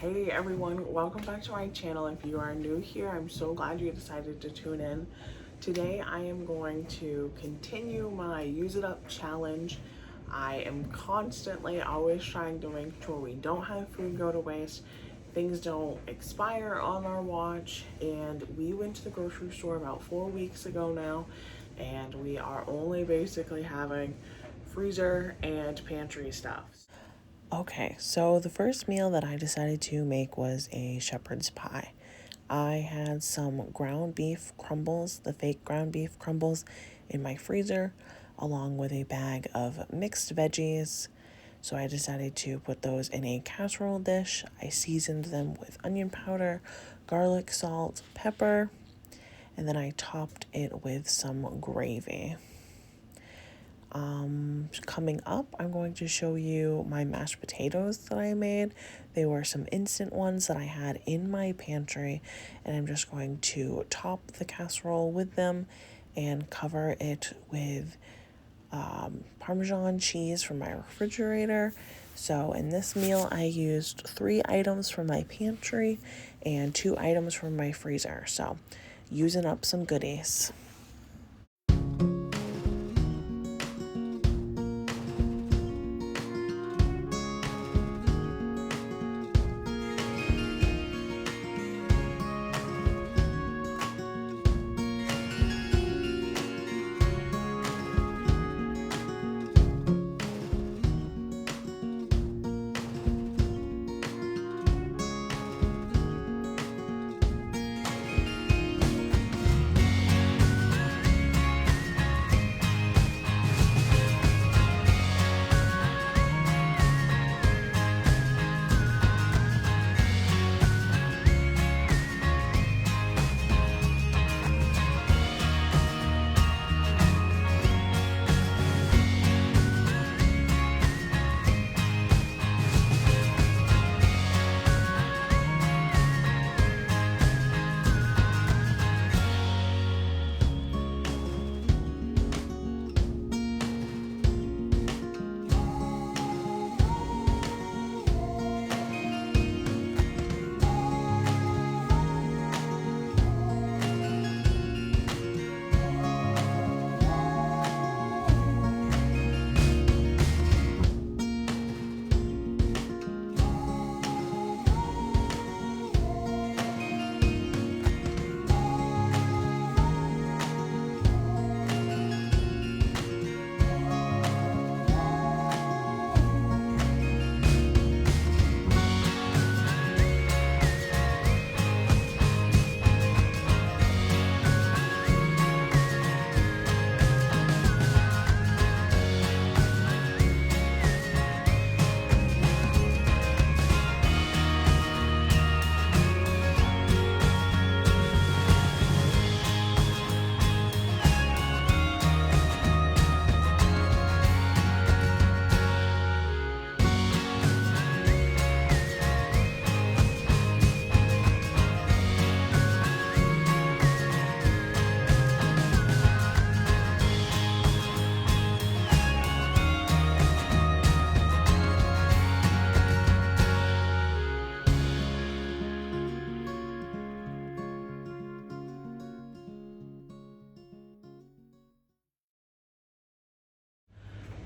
Hey everyone, welcome back to my channel. If you are new here, I'm so glad you decided to tune in. Today I am going to continue my use it up challenge. I am constantly always trying to make sure we don't have food go to waste, things don't expire on our watch, and we went to the grocery store about 4 weeks ago now, and we are only basically having freezer and pantry stuff. Okay, so the first meal that I decided to make was a shepherd's pie. I had some ground beef crumbles, the fake ground beef crumbles, in my freezer, along with a bag of mixed veggies. So I decided to put those in a casserole dish. I seasoned them with onion powder, garlic, salt, pepper, and then I topped it with some gravy. Coming up, I'm going to show you my mashed potatoes that I made. They were some instant ones that I had in my pantry, and I'm just going to top the casserole with them and cover it with Parmesan cheese from my refrigerator. So in this meal, I used 3 items from my pantry and 2 items from my freezer. So using up some goodies.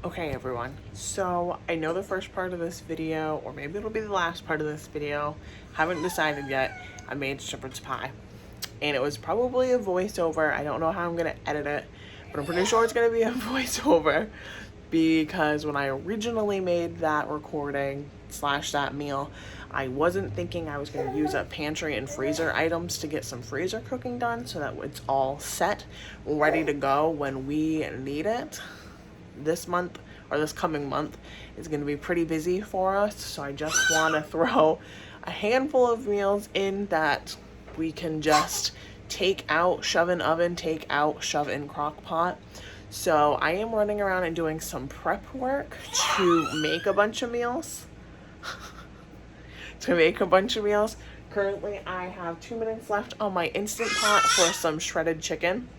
Okay everyone, so I know the first part of this video, or maybe it'll be the last part of this video, haven't decided yet. I made shepherd's pie, and it was probably a voiceover. I don't know how I'm gonna edit it, but I'm pretty sure it's gonna be a voiceover, because when I originally made that recording slash that meal, I wasn't thinking I was gonna use up pantry and freezer items to get some freezer cooking done so that it's all set, ready to go when we need it. This month, or this coming month, is going to be pretty busy for us, so I just want to throw a handful of meals in that we can just take out, shove in oven, take out, shove in crock pot. So I am running around and doing some prep work to make a bunch of meals. Currently I have 2 minutes left on my Instant Pot for some shredded chicken.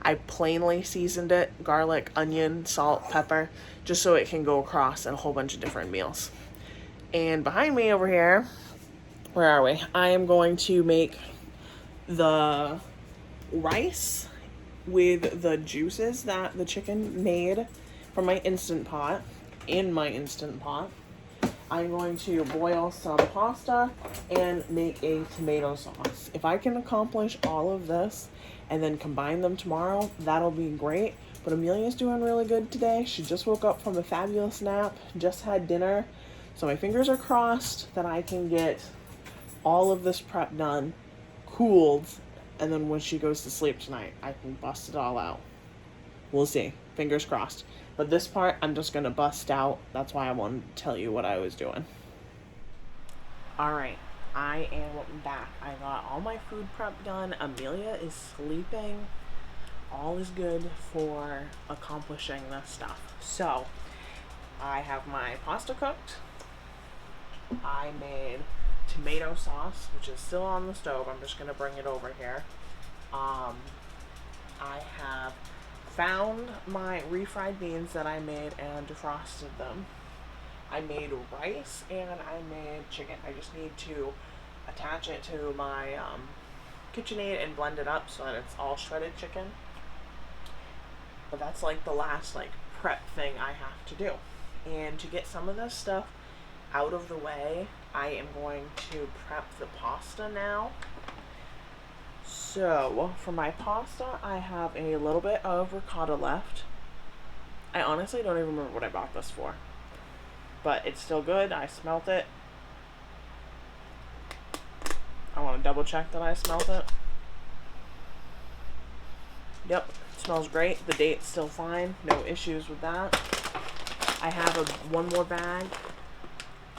I plainly seasoned it, garlic, onion, salt, pepper, just so it can go across in a whole bunch of different meals. And behind me over here, where are we? I am going to make the rice with the juices that the chicken made from my Instant Pot in my Instant Pot. I'm going to boil some pasta and make a tomato sauce. If I can accomplish all of this and then combine them tomorrow, that'll be great. But Amelia's doing really good today. She just woke up from a fabulous nap, just had dinner. So my fingers are crossed that I can get all of this prep done, cooled, and then when she goes to sleep tonight, I can bust it all out. We'll see. Fingers crossed. But this part, I'm just going to bust out. That's why I wanted to tell you what I was doing. Alright, I am back. I got all my food prep done. Amelia is sleeping. All is good for accomplishing this stuff. So, I have my pasta cooked. I made tomato sauce, which is still on the stove. I'm just going to bring it over here. I have found my refried beans that I made and defrosted them. I made rice and I made chicken. I just need to attach it to my KitchenAid and blend it up so that it's all shredded chicken. But that's like the last prep thing I have to do. And to get some of this stuff out of the way, I am going to prep the pasta now. So, for my pasta, I have a little bit of ricotta left. I honestly don't even remember what I bought this for. But it's still good. I smelt it. I want to double check that I smelt it. Yep, it smells great. The date's still fine. No issues with that. I have one more bag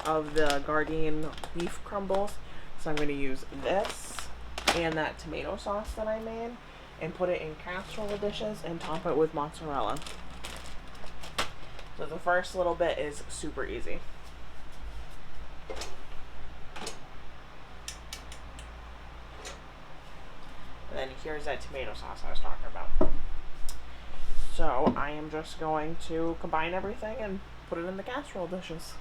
of the Gardein beef crumbles. So I'm going to use this and that tomato sauce that I made and put it in casserole dishes and top it with mozzarella. So the first little bit is super easy. And then here's that tomato sauce I was talking about. So I am just going to combine everything and put it in the casserole dishes.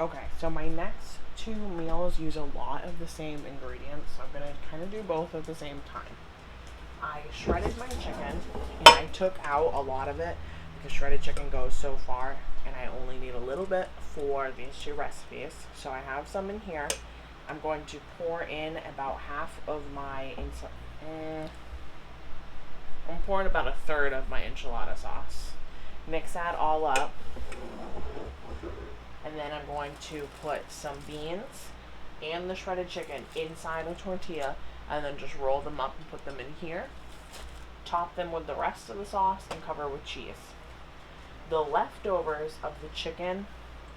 Okay, so my next two meals use a lot of the same ingredients, so I'm gonna kind of do both at the same time. I shredded my chicken and I took out a lot of it because shredded chicken goes so far and I only need a little bit for these two recipes. So I have some in here. I'm going to pour in about half of my I'm pouring about a third of my enchilada sauce. Mix that all up. And then I'm going to put some beans and the shredded chicken inside a tortilla and then just roll them up and put them in here. Top them with the rest of the sauce and cover with cheese. The leftovers of the chicken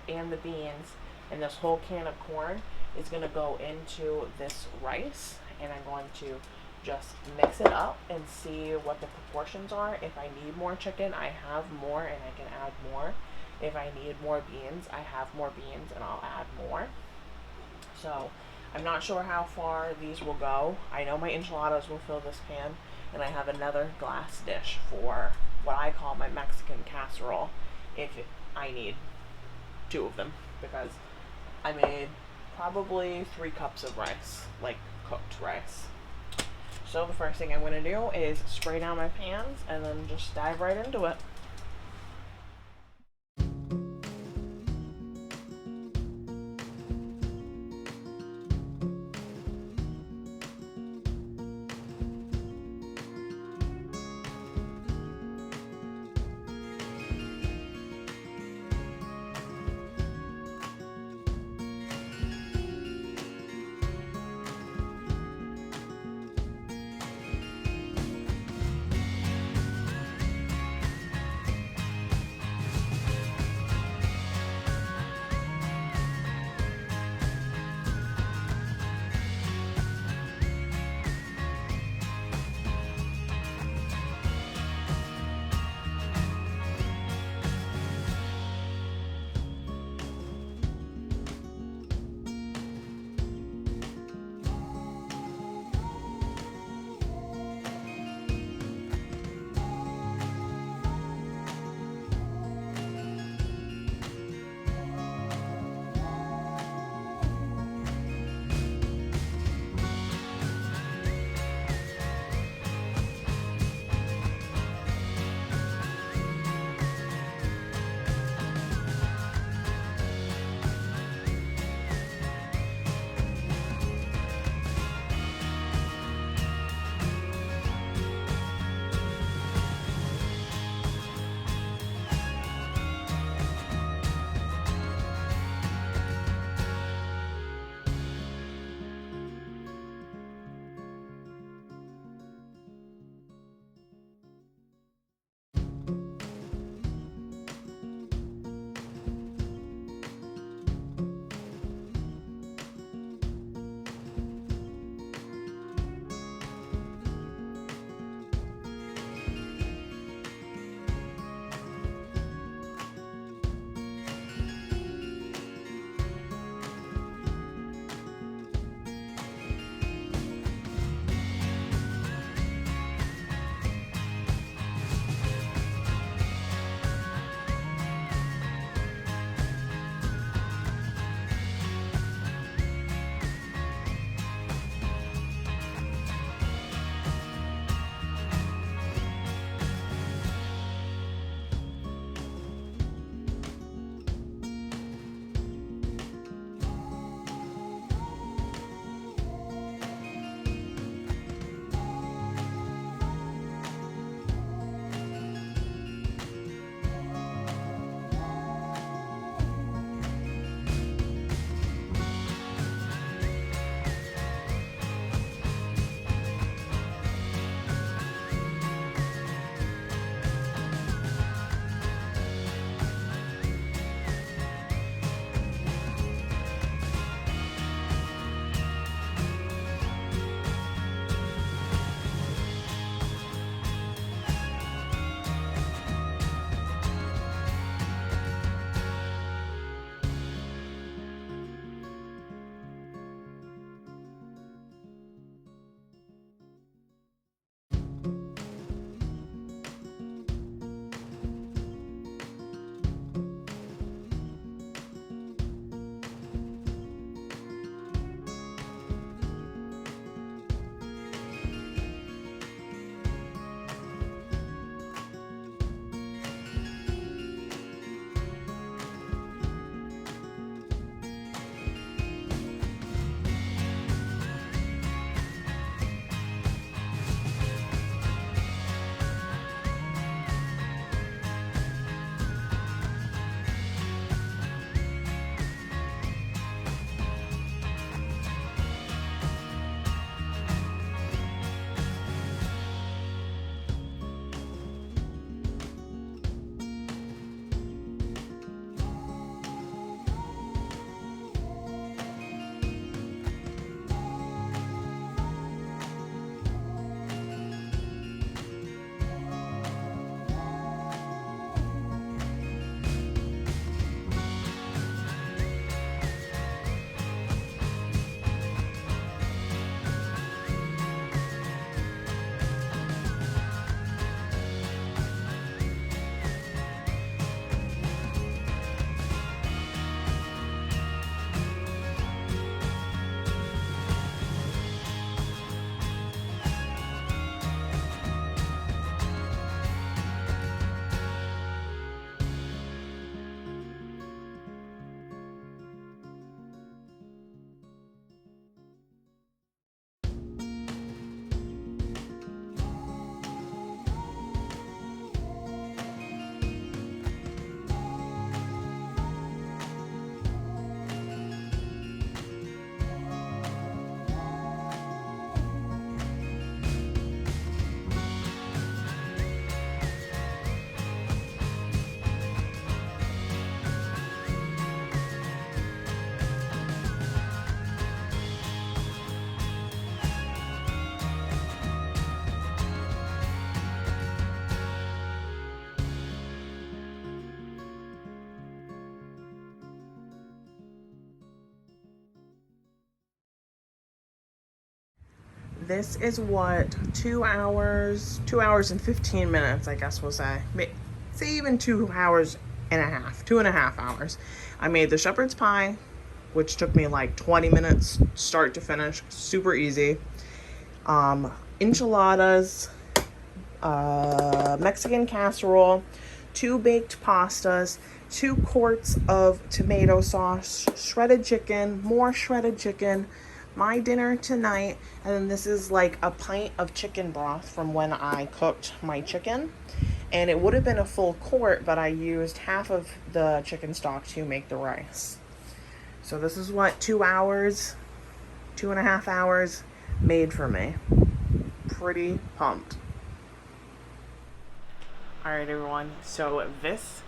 and the beans and this whole can of corn is going to go into this rice, and I'm going to just mix it up and see what the proportions are. If I need more chicken, I have more and I can add more. If I need more beans, I have more beans and I'll add more. So I'm not sure how far these will go. I know my enchiladas will fill this pan, and I have another glass dish for what I call my Mexican casserole if I need two of them, because I made probably 3 cups of rice, like cooked rice. So the first thing I'm going to do is spray down my pans and then just dive right into it. This is what 2 hours and 15 minutes, I guess we'll say. Say even 2 hours and a half, 2.5 hours. I made the shepherd's pie, which took me like 20 minutes start to finish, super easy. Enchiladas, Mexican casserole, 2 baked pastas, 2 quarts of tomato sauce, shredded chicken, more shredded chicken, my dinner tonight, and then this is like a pint of chicken broth from when I cooked my chicken. And it would have been a full quart, but I used half of the chicken stock to make the rice. So this is what 2 hours, 2.5 hours made for me. Pretty pumped. Alright everyone, so this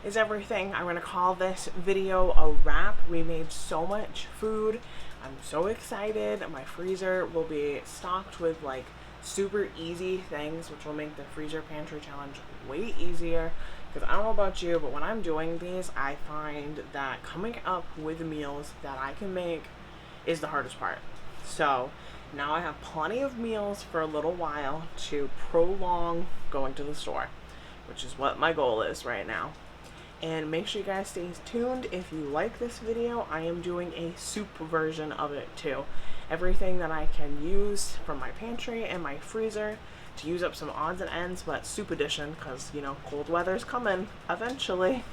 is everything. I'm going to call this video a wrap. We made so much food. I'm so excited. My freezer will be stocked with like super easy things, which will make the freezer pantry challenge way easier. Because I don't know about you, but when I'm doing these, I find that coming up with meals that I can make is the hardest part. So now I have plenty of meals for a little while to prolong going to the store, which is what my goal is right now. And make sure you guys stay tuned. If you like this video, I am doing a soup version of it too. Everything that I can use from my pantry and my freezer to use up some odds and ends, but soup edition, because, you know, cold weather's coming eventually.